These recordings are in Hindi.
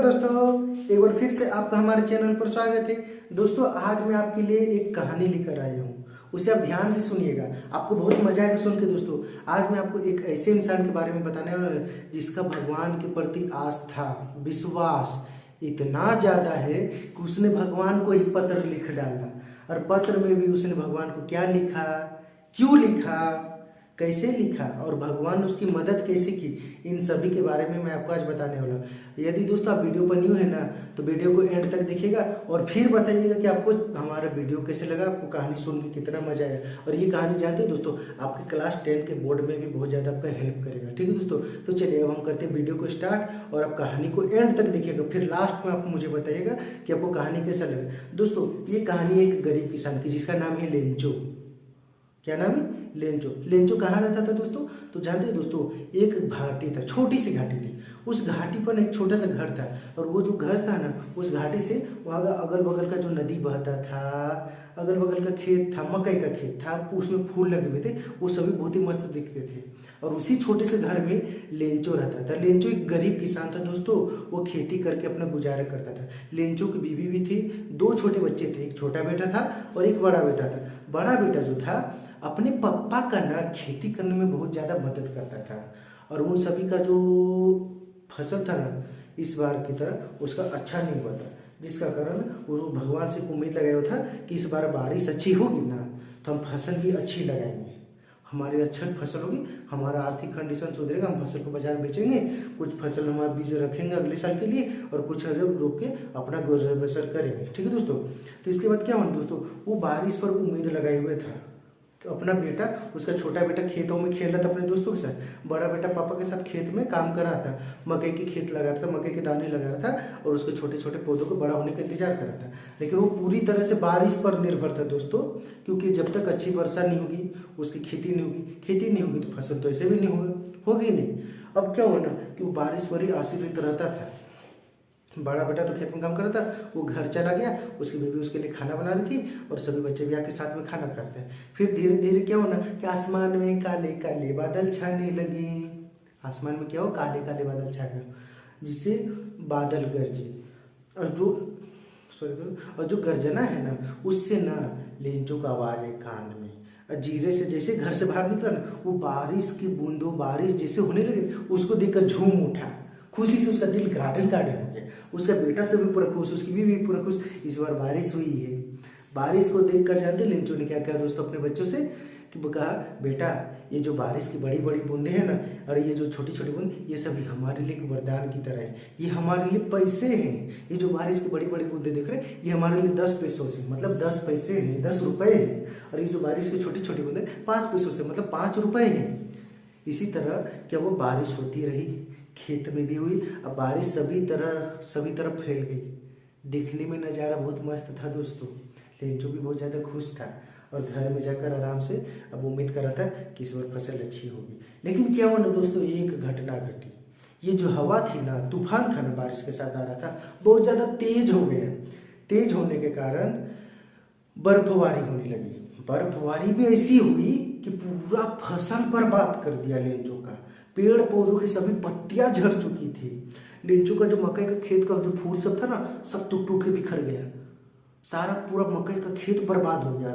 दोस्तों, एक बार फिर से आपका हमारे चैनल पर स्वागत है। दोस्तों, आज मैं आपके लिए एक कहानी लेकर आया हूँ, उसे आप ध्यान से सुनिएगा, आपको बहुत मजा आएगा सुन के। दोस्तों, आज मैं आपको एक ऐसे इंसान के बारे में बताने वाला हूँ जिसका भगवान के प्रति आस्था, विश्वास इतना ज्यादा है कि उसने भगवान को ही पत्र लिख डाला। और पत्र में भी उसने भगवान को क्या लिखा, क्यों लिखा, कैसे लिखा और भगवान उसकी मदद कैसे की, इन सभी के बारे में मैं आपको आज बताने वाला हूँ। यदि दोस्तों आप वीडियो पर न्यू है ना, तो वीडियो को एंड तक देखिएगा और फिर बताइएगा कि आपको हमारा वीडियो कैसे लगा, आपको कहानी सुन के कितना मजा आया। और ये कहानी जानते हैं दोस्तों, आपके क्लास 10 के बोर्ड में भी बहुत ज़्यादा आपका हेल्प करेगा। ठीक है दोस्तों, तो चलिए अब हम करते हैं वीडियो को स्टार्ट और आप कहानी को एंड तक देखिएगा, फिर लास्ट में आप मुझे बताइएगा कि आपको कहानी कैसा लगा। दोस्तों, ये कहानी एक गरीब किसान की जिसका नाम है लेंचो। क्या नाम है? लेंचो। लेंचो कहाँ रहता था दोस्तों? तो जानते हैं दोस्तों, एक घाटी था, छोटी सी घाटी थी। उस घाटी पर एक छोटा सा घर था और वो जो घर था ना, उस घाटी से वहाँ का अगल बगल का जो नदी बहता था, अगल बगल का खेत था, मकई का खेत था, उसमें फूल लगे हुए थे, वो सभी बहुत ही मस्त दिखते थे। और उसी छोटे से घर में लेंचो रहता था। लेंचो एक गरीब किसान था दोस्तों, वो खेती करके अपना गुजारा करता था। लेंचो की बीवी भी थी, दो छोटे बच्चे थे, एक छोटा बेटा था और एक बड़ा बेटा था। बड़ा बेटा जो था अपने पापा का ना खेती करने में बहुत ज़्यादा मदद करता था और उन सभी का जो फसल था ना, इस बार की तरह उसका अच्छा नहीं हुआ था, जिसका कारण वो भगवान से उम्मीद लगाया हुआ था कि इस बार बारिश अच्छी होगी ना, तो हम फसल भी अच्छी लगाएंगे, हमारी अच्छा फसल होगी, हमारा आर्थिक कंडीशन सुधरेगा, हम फसल को बाजार में बेचेंगे, कुछ फसल हमारा बीज रखेंगे अगले साल के लिए और कुछ रोक के अपना गुजर बसर करेंगे। ठीक है दोस्तों, तो इसके बाद क्या हुआ दोस्तों, वो बारिश पर उम्मीद लगाए हुए था। तो अपना बेटा, उसका छोटा बेटा खेतों में खेल रहा था अपने दोस्तों के साथ, बड़ा बेटा पापा के साथ खेत में काम कर रहा था, मकई की खेत लगा रहा था, मकई के दाने लगा रहा था और उसके छोटे छोटे पौधों को बड़ा होने का इंतजार कर रहा था। लेकिन वो पूरी तरह से बारिश पर निर्भर था दोस्तों, क्योंकि जब तक अच्छी वर्षा नहीं होगी उसकी खेती नहीं होगी, खेती नहीं होगी तो फसल तो ऐसे भी नहीं होगी नहीं। अब क्या हुआ ना कि वो बारिश पर ही आश्रित रहता था। बड़ा बेटा तो खेत में काम कर रहा था, वो घर चला गया, उसकी बीवी उसके लिए खाना बना रही थी और सभी बच्चे भी आके साथ में खाना खाते हैं। फिर धीरे धीरे क्या होना कि आसमान में काले काले बादल छाने लगे। आसमान में क्या हो, काले काले बादल छा गए, जिससे बादल गरजे और जो गर्जना है ना, उससे ना लेंचो का आवाज है कान में। जीरे से जैसे घर से बाहर निकला ना, वो बारिश की बूंदों बारिश जैसे होने लगे, उसको देखकर झूम उठा, खुशी से उसका दिल गार्डन गार्डन हो गया। उसका बेटा से भी पूरा खुश, उसकी बीवी भी पूरा खुश, इस बार बारिश हुई है। बारिश को देखकर जानते लेंचो ने क्या कहा दोस्तों अपने बच्चों से, कि वो कहा बेटा, ये जो बारिश की बड़ी बड़ी बूंदे हैं ना, और ये जो छोटी छोटी बूंद, ये सभी हमारे लिए एक वरदान की तरह है, ये हमारे लिए पैसे हैं। ये जो बारिश की बड़ी बड़ी बूंदे देख रहे हैं, ये हमारे लिए 10 पैसों से, मतलब 10 पैसे हैं, 10 रुपए हैं। और ये जो बारिश की छोटी छोटी बूंदे 5 पैसों से, मतलब 5 रुपए हैं। इसी तरह क्या वो बारिश होती रही, खेत में भी हुई, अब बारिश सभी तरफ फैल गई। देखने में नज़ारा बहुत मस्त था दोस्तों। लेंचो भी बहुत ज़्यादा खुश था और घर में जाकर आराम से अब उम्मीद कर रहा था कि इस बार फसल अच्छी होगी। लेकिन क्या हुआ ना दोस्तों, एक घटना घटी। ये जो हवा थी ना, तूफान था ना, बारिश के साथ आ रहा था, बहुत ज़्यादा तेज हो गया। तेज होने के कारण बर्फबारी होने लगी। बर्फबारी भी ऐसी हुई कि पूरा फसल बर्बाद कर दिया लेंचो का। पेड़ पौधों की सभी पत्तियां झड़ चुकी थी। लेंचो का जो मकई का खेत का जो फूल सब था ना, सब टूट टूट के बिखर गया। सारा पूरा मकई का खेत बर्बाद हो गया,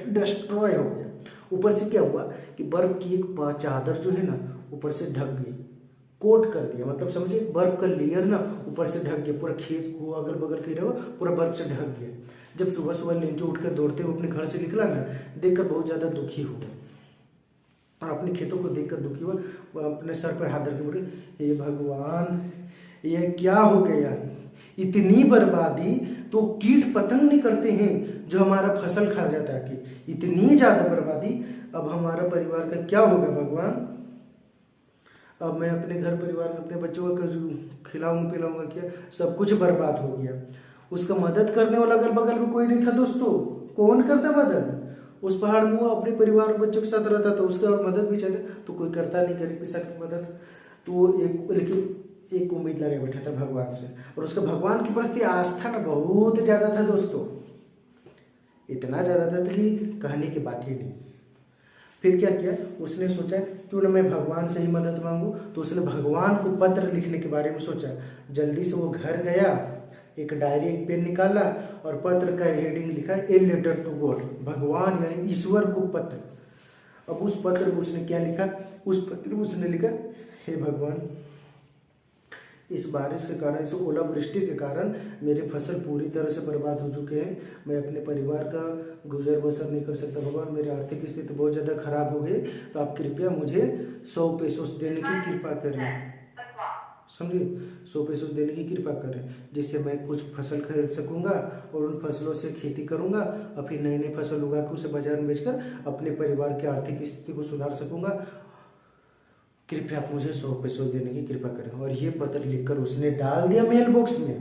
डिस्ट्रॉय हो गया। ऊपर से क्या हुआ कि बर्फ की एक चादर जो है ना, ऊपर से ढक गई, कोट कर दिया, मतलब समझिए बर्फ का लेयर ना ऊपर से ढक गया, पूरा खेत को अगल बगल के रहो पूरा बर्फ से ढक गया। जब सुबह सुबह लेंचो उठकर दौड़ते हुए अपने घर से निकला ना, देखकर बहुत ज्यादा दुखी हुआ और अपने खेतों को देखकर दुखी हुआ। वो अपने सर पर हाथ रख के बोले, हे भगवान, ये क्या हो गया, इतनी बर्बादी तो कीट पतंग नहीं करते हैं जो हमारा फसल खा जाता है, कि इतनी ज्यादा बर्बादी, अब हमारा परिवार का क्या होगा भगवान। अब मैं अपने घर परिवार में अपने बच्चों का खिलाऊंगा पिलाऊंगा क्या, सब कुछ बर्बाद हो गया। उसका मदद करने वाला अगल बगल में कोई नहीं था दोस्तों। कौन करता मदद? उस पहाड़ में वो अपने परिवार और बच्चों के साथ रहता था, उसका मदद भी चले तो कोई करता नहीं गरीब किसान की मदद। तो एक उम्मीद लगे बैठा था भगवान से, और उसका भगवान के प्रति आस्था ना बहुत ज्यादा था दोस्तों, इतना ज्यादा था कि कहने की बात ही नहीं। फिर क्या किया उसने, सोचा क्यों ना मैं भगवान से ही मदद मांगू। तो उसने भगवान को पत्र लिखने के बारे में सोचा। जल्दी से वो घर गया, एक डायरी एक पेन निकाला और पत्र का हेडिंग लिखा, ए लेटर टू गॉड, भगवान यानी ईश्वर को पत्र। अब उस पत्र में उसने क्या लिखा, उस पत्र में उसने लिखा, हे भगवान, इस बारिश के कारण, इस ओलावृष्टि के कारण मेरी फसल पूरी तरह से बर्बाद हो चुके हैं। मैं अपने परिवार का गुजर बसर नहीं कर सकता। भगवान, मेरी आर्थिक स्थिति बहुत ज़्यादा खराब हो गई, तो आप कृपया मुझे 100 पैसों देने की कृपा करें। समझिए, 100 पैसों देने की कृपा करें, जिससे मैं कुछ फसल खरीद सकूंगा और उन फसलों से खेती करूंगा और फिर नई नई फसल उगा कर उसे बाजार में बेचकर अपने परिवार की आर्थिक स्थिति को सुधार सकूंगा। कृपया आप मुझे 100 पैसों देने की कृपा करें। और ये पत्र लिखकर उसने डाल दिया मेल बॉक्स में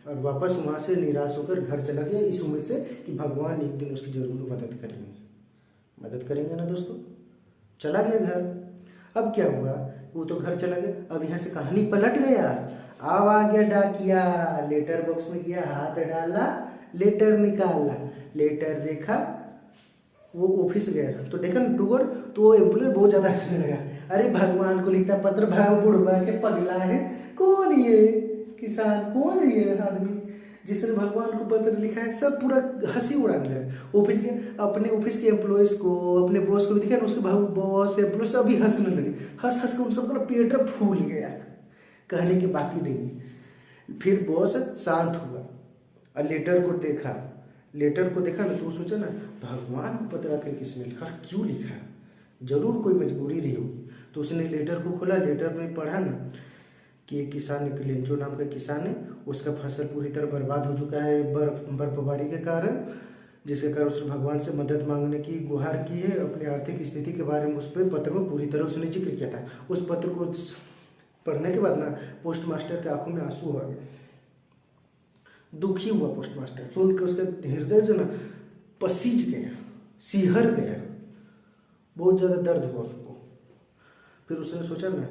और वापस वहां से निराश होकर घर चला गया, इस उम्मीद से कि भगवान एक दिन उसकी जरूर मदद करेंगे ना दोस्तों। चला गया घर। अब क्या हुआ, वो तो घर चला गया। अब यहाँ से कहानी पलट गया। अब आ गया डाकिया, लेटर बॉक्स में गया, हाथ डाला, लेटर निकाला, लेटर देखा, वो ऑफिस गया तो देखा ना टूगोर, तो वो एम्प्लॉय बहुत ज्यादा हंसने लगा। अरे भगवान को लिखता पत्र, भाव बुढ़वा के पगला है, कौन ये किसान, कौन है ये आदमी जिसने भगवान को पत्र लिखा है। सब पूरा हंसी उड़ाने लगे। ऑफिस के अपने ऑफिस के एम्प्लॉयज को, अपने बॉस को भी दिखा ना, उसके भाव बॉस एम्प्लॉय सभी हंसने लगे। हंस हंस के उन सबका पेट फूल गया, कहने की बात ही नहीं। फिर बॉस शांत हुआ और लेटर को देखा ना, तो सोचा ना, भगवान को पत्र आखिर किसने लिखा, क्यों लिखा, जरूर कोई मजबूरी रही होगी। तो उसने लेटर को खोला, लेटर में पढ़ा ना कि एक किसान, एक लेंचो नाम का किसान है, उसका फसल पूरी तरह बर्बाद हो चुका है बर्फबारी के कारण, जिसके कारण उसने भगवान से मदद मांगने की गुहार की है। अपनी आर्थिक स्थिति के बारे में उस पर पत्र में पूरी तरह उसने जिक्र किया था। उस पत्र को पढ़ने के बाद ना पोस्ट मास्टर के आंखों में आंसू आ गए, दुखी हुआ पोस्ट मास्टर। सुन के उसका हृदय जो ना पसीज गया, सिहर गया, बहुत ज्यादा दर्द हुआ उसको। फिर उसने सोचा ना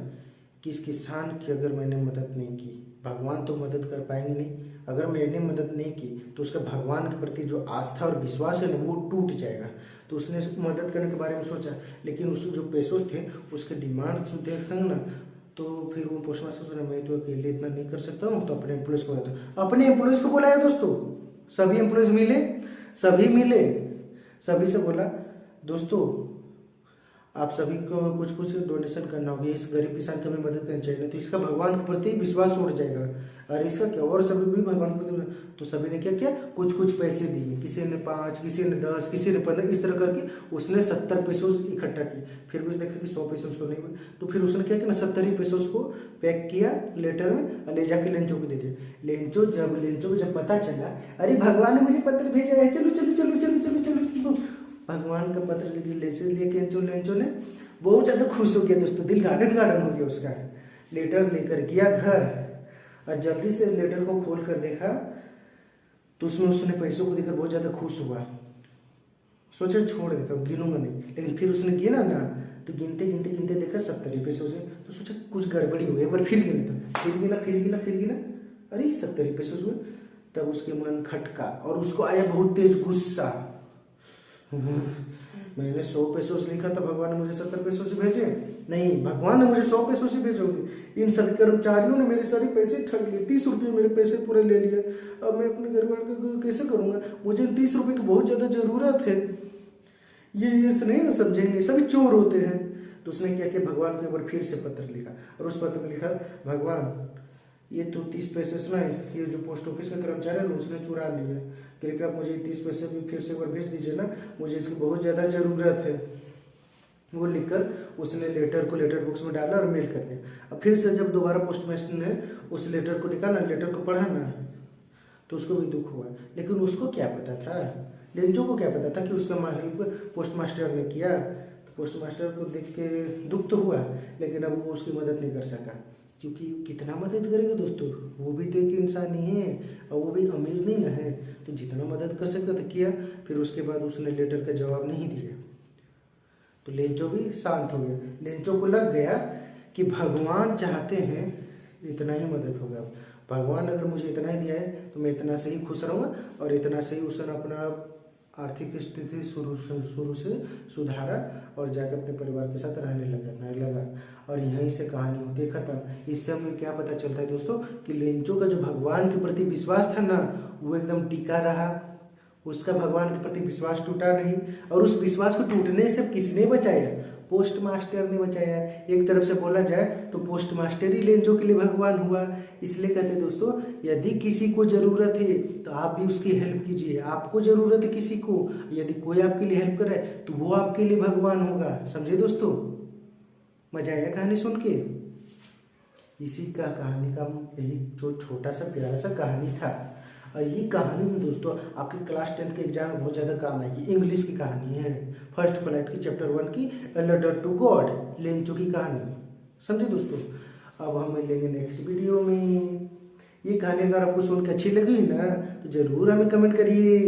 कि इस किसान की अगर मैंने मदद नहीं की, भगवान तो मदद कर पाएंगे नहीं, अगर मैंने मदद नहीं की तो उसका भगवान के प्रति जो आस्था और विश्वास है ना, वो टूट जाएगा। तो उसने मदद करने के बारे में सोचा, लेकिन उसके जो पैसों थे उसके डिमांड देखेंगे ना, तो फिर वो पोस्ट मास्टर सोचा, मैं तो अकेले इतना नहीं कर सकता हूँ। तो अपने एम्प्लॉयज को बुलाया दोस्तों। सभी एम्प्लॉयज मिले, सभी से बोला, दोस्तों आप सभी को कुछ कुछ डोनेशन करना होगा, इस गरीब किसान की हमें मदद करनी चाहिए, तो इसका भगवान के प्रति विश्वास उड़ जाएगा और इसका क्या, और सभी भी भगवान के प्रति। तो सभी ने क्या किया, कुछ पैसे दिए, किसी ने 5, किसी ने 10, किसी ने 15, इस तरह करके उसने 70 पैसों इकट्ठा किए। फिर भी उसने देखा कि 100 पैसों तो नहीं हुए, तो फिर उसने क्या किया ना, 70 ही पैसों को पैक किया लेटर में और ले जाके लेंचो को दे दिया। लेंचो को जब पता चला, अरे भगवान ने मुझे पत्र भेजा है, चलो चलो चलो चलो चलो चलो, भगवान का पत्र लेके लेंचो ने बहुत ज्यादा खुश हो गया दोस्तों, दिल गार्डन हो गया उसका। लेटर लेकर गया घर और जल्दी से लेटर को खोल कर देखा तो उसमें उसने पैसों को देखकर बहुत ज्यादा खुश हुआ। सोचा छोड़ देता हूँ, गिनूंगा नहीं, लेकिन फिर उसने गिना ना, तो गिनते देखा 70 पैसों से, तो सोचा कुछ गड़बड़ी हो गई। पर फिर गिना, अरे 70 पैसों हुए। तब उसके मन खटका और उसको आया बहुत तेज गुस्सा। मैंने 100 पैसों से लिखा था, भगवान ने मुझे 70 पैसों से भेजे? नहीं, भगवान ने मुझे 100 पैसों से भेजोगे। इन सभी कर्मचारियों ने मेरे सारे पैसे ठग लिए, 30 रुपये मेरे पैसे पूरे ले लिए। अब मैं अपने घर वाले को कैसे करूंगा, मुझे 30 रुपये की बहुत ज्यादा जरूरत है। ये नहीं ना समझेंगे, सभी चोर होते हैं। तो उसने क्या किया, भगवान को एक बार फिर से पत्र लिखा और उस पत्र में लिखा, भगवान ये तो 30 पैसे सुना है, ये जो पोस्ट ऑफिस का कर्मचारी है ना, उसने चुरा लिया, कृपया आप मुझे 30 पैसे भी फिर से एक बार भेज दीजिए ना, मुझे इसकी बहुत ज़्यादा ज़रूरत है। वो लिखकर उसने लेटर को लेटर बॉक्स में डाला और मेल कर दिया। अब फिर से जब दोबारा पोस्टमास्टर ने उस लेटर को निकाला, लेटर को पढ़ा ना, तो उसको भी दुख हुआ। लेकिन उसको क्या पता था, लेंचो को क्या पता था कि उसका हेल्प पोस्टमास्टर ने किया। तो पोस्टमास्टर को देख के दुख तो हुआ, लेकिन अब वो उसकी मदद नहीं कर सका, क्योंकि कितना मदद करेगा दोस्तों, वो भी तो एक इंसान ही है और वो भी अमीर नहीं है, तो जितना मदद कर सकता था किया। फिर उसके बाद उसने लेटर का जवाब नहीं दिया, तो लेंचो भी शांत हो गया। लेंचो को लग गया कि भगवान चाहते हैं इतना ही मदद होगा, भगवान अगर मुझे इतना ही दिया है तो मैं इतना से ही खुश रहूँगा और इतना से ही उसने अपना आर्थिक स्थिति शुरू से सुधारा और जाकर अपने परिवार के साथ रहने लगा और यहीं से कहानी होती है खत्म। इससे हमें क्या पता चलता है दोस्तों कि लेंचो का जो भगवान के प्रति विश्वास था ना, वो एकदम टिका रहा। उसका भगवान के प्रति विश्वास टूटा नहीं, और उस विश्वास को टूटने से किसने बचाया? पोस्ट मास्टर ने बचाया। एक तरफ से बोला जाए तो पोस्ट मास्टर ही लेंचो के लिए भगवान हुआ। इसलिए कहते हैं दोस्तों, यदि किसी को जरूरत है तो आप भी उसकी हेल्प कीजिए। आपको जरूरत है किसी को, यदि कोई आपके लिए हेल्प करे तो वो आपके लिए भगवान होगा। समझे दोस्तों? मजा आया कहानी सुन के? इसी का कहानी का यही जो छोटा सा प्यारा सा कहानी था। और ये कहानी में दोस्तों आपके क्लास 10 के एग्जाम में बहुत ज़्यादा काम आएगी। इंग्लिश की कहानी है, फर्स्ट फ्लाइट की चैप्टर 1 की a letter to God, Lencho की कहानी। समझे दोस्तों? अब हम मिलेंगे नेक्स्ट वीडियो में। ये कहानी अगर आपको सुन के अच्छी लगी ना तो जरूर हमें कमेंट करिए,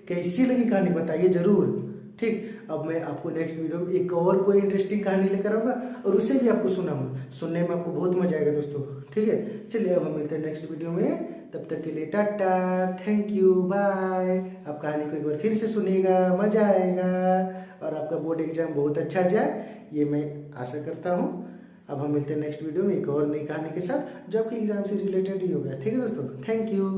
कैसी लगी कहानी बताइए जरूर। ठीक, अब मैं आपको नेक्स्ट वीडियो में एक और कोई इंटरेस्टिंग कहानी लेकर आऊँगा और उसे भी आपको सुनाऊंगा। सुनने में आपको बहुत मजा आएगा दोस्तों। ठीक है, चलिए अब हम मिलते हैं नेक्स्ट वीडियो में। तब तक के लिए टाटा, थैंक यू, बाय। आप कहानी को एक बार फिर से सुनिएगा, मजा आएगा और आपका बोर्ड एग्जाम बहुत अच्छा जाए, ये मैं आशा करता हूँ। अब हम मिलते हैं नेक्स्ट वीडियो में एक और नई कहानी के साथ जो आपके एग्जाम से रिलेटेड ही होगा। ठीक है दोस्तों, थैंक यू।